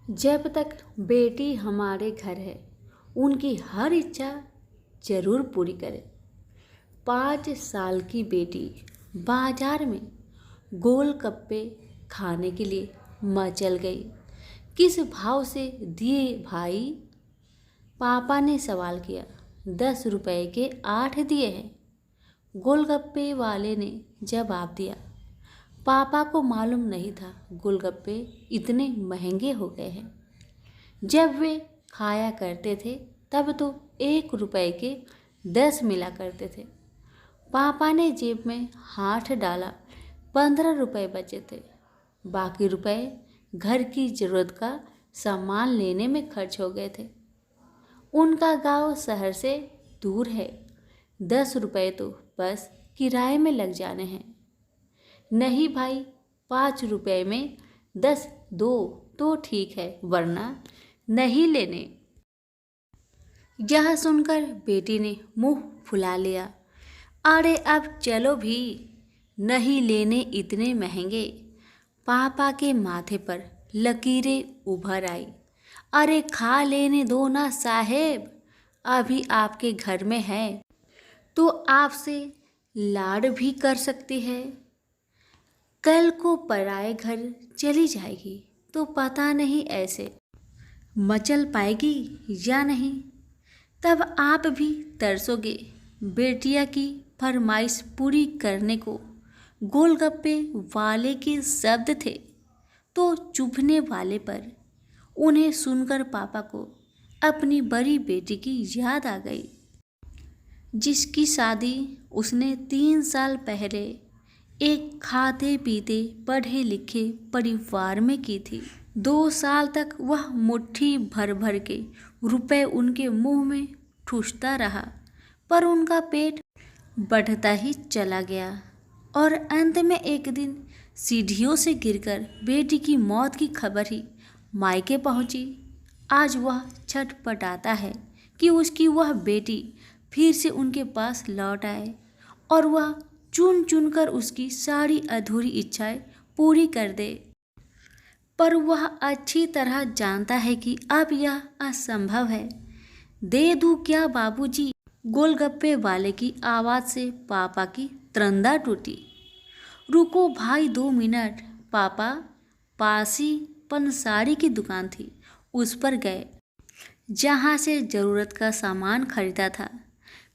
जब तक बेटी हमारे घर है, उनकी हर इच्छा जरूर पूरी करें। 5 साल की बेटी बाजार में गोलगप्पे खाने के लिए मचल गई। किस भाव से दिए भाई? पापा ने सवाल किया। 10 रुपए के 8 दिए हैं, गोलगप्पे वाले ने जवाब दिया। पापा को मालूम नहीं था गोलगप्पे इतने महंगे हो गए हैं। जब वे खाया करते थे तब तो 1 रुपए के 10 मिला करते थे। पापा ने जेब में हाथ डाला, 15 रुपए बचे थे। बाकी रुपए घर की जरूरत का सामान लेने में खर्च हो गए थे। उनका गांव शहर से दूर है। 10 रुपए तो बस किराए में लग जाने हैं। नहीं भाई, 5 रुपए में 10 दो तो ठीक है, वरना नहीं लेने। यह सुनकर बेटी ने मुंह फुला लिया। अरे अब चलो भी, नहीं लेने इतने महंगे। पापा के माथे पर लकीरें उभर आई। अरे खा लेने दो ना साहेब, अभी आपके घर में है तो आपसे लाड भी कर सकती है। कल को पराए घर चली जाएगी तो पता नहीं ऐसे मचल पाएगी या नहीं। तब आप भी तरसोगे। बेटिया की फरमाइश पूरी करने को गोलगप्पे वाले के शब्द थे तो चुभने वाले पर। उन्हें सुनकर पापा को अपनी बड़ी बेटी की याद आ गई, जिसकी शादी उसने 3 साल पहले एक खाते पीते पढ़े लिखे परिवार में की थी। 2 साल तक वह मुट्ठी भर भर के रुपए उनके मुंह में ठूसता रहा, पर उनका पेट बढ़ता ही चला गया और अंत में एक दिन सीढ़ियों से गिरकर बेटी की मौत की खबर ही मायके पहुंची। आज वह छटपटाता है कि उसकी वह बेटी फिर से उनके पास लौट आए और वह चुन चुन कर उसकी सारी अधूरी इच्छाएं पूरी कर दे। पर वह अच्छी तरह जानता है कि अब यह असंभव है। दे दूं क्या बाबूजी? गोलगप्पे वाले की आवाज़ से पापा की त्रंदा टूटी। रुको भाई 2 मिनट। पापा पासी पंसारी की दुकान थी, उस पर गए जहाँ से ज़रूरत का सामान खरीदा था।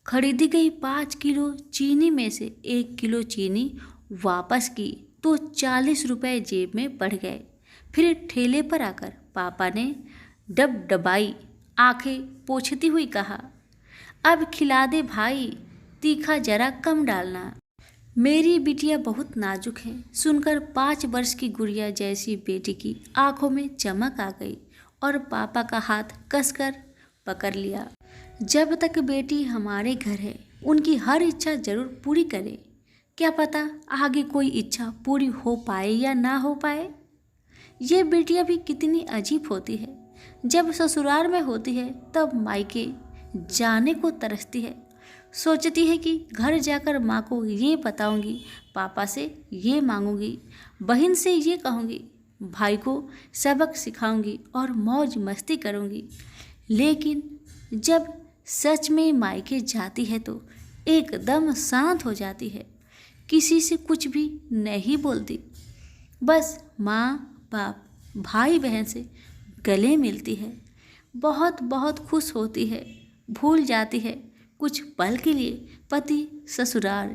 खरीदी गई 5 किलो चीनी में से 1 किलो चीनी वापस की तो 40 रुपए जेब में बढ़ गए। फिर ठेले पर आकर पापा ने डबडबाई आंखें पोंछती हुई कहा, अब खिला दे भाई, तीखा जरा कम डालना। मेरी बिटिया बहुत नाजुक है। सुनकर 5 वर्ष की गुड़िया जैसी बेटी की आंखों में चमक आ गई और पापा का हाथ कसकर पकड़ लिया। जब तक बेटी हमारे घर है, उनकी हर इच्छा जरूर पूरी करें। क्या पता आगे कोई इच्छा पूरी हो पाए या ना हो पाए। ये बेटियां भी कितनी अजीब होती है। जब ससुराल में होती है तब मायके जाने को तरसती है। सोचती है कि घर जाकर माँ को ये बताऊंगी, पापा से ये मांगूंगी, बहन से ये कहूँगी, भाई को सबक सिखाऊंगी और मौज मस्ती करूंगी। लेकिन जब सच में मायके जाती है तो एकदम शांत हो जाती है। किसी से कुछ भी नहीं बोलती, बस माँ बाप भाई बहन से गले मिलती है। बहुत बहुत खुश होती है। भूल जाती है कुछ पल के लिए पति ससुराल,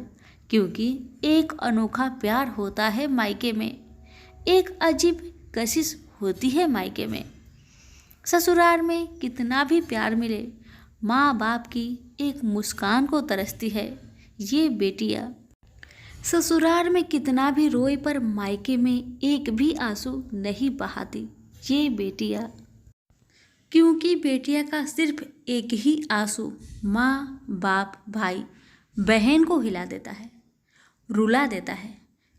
क्योंकि एक अनोखा प्यार होता है मायके में। एक अजीब कशिश होती है मायके में। ससुराल में कितना भी प्यार मिले, माँ बाप की एक मुस्कान को तरसती है ये बेटियाँ। ससुराल में कितना भी रोए पर मायके में एक भी आंसू नहीं बहाती ये बेटियाँ, क्योंकि बेटिया का सिर्फ एक ही आंसू माँ बाप भाई बहन को हिला देता है, रुला देता है।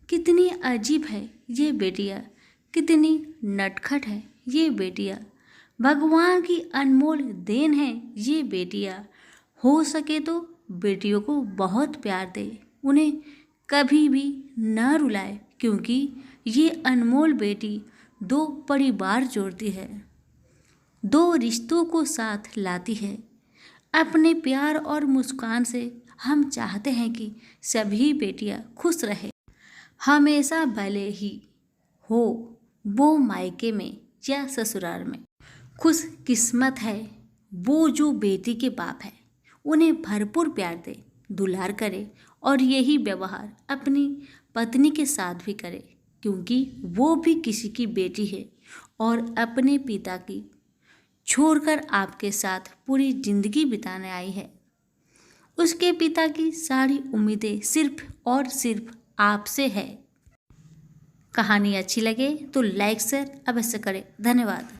कितनी अजीब है ये बेटियाँ, कितनी नटखट है ये बेटियाँ। भगवान की अनमोल देन है ये बेटियाँ। हो सके तो बेटियों को बहुत प्यार दे, उन्हें कभी भी न रुलाए, क्योंकि ये अनमोल बेटी दो परिवार जोड़ती है, दो रिश्तों को साथ लाती है। अपने प्यार और मुस्कान से हम चाहते हैं कि सभी बेटियां खुश रहे, हमेशा, भले ही हो वो मायके में या ससुराल में। खुश किस्मत है वो जो बेटी के बाप है, उन्हें भरपूर प्यार दे, दुलार करे और यही व्यवहार अपनी पत्नी के साथ भी करे, क्योंकि वो भी किसी की बेटी है और अपने पिता की छोड़कर आपके साथ पूरी जिंदगी बिताने आई है। उसके पिता की सारी उम्मीदें सिर्फ और सिर्फ आपसे है। कहानी अच्छी लगे तो लाइक शेयर अवश्य करें। धन्यवाद।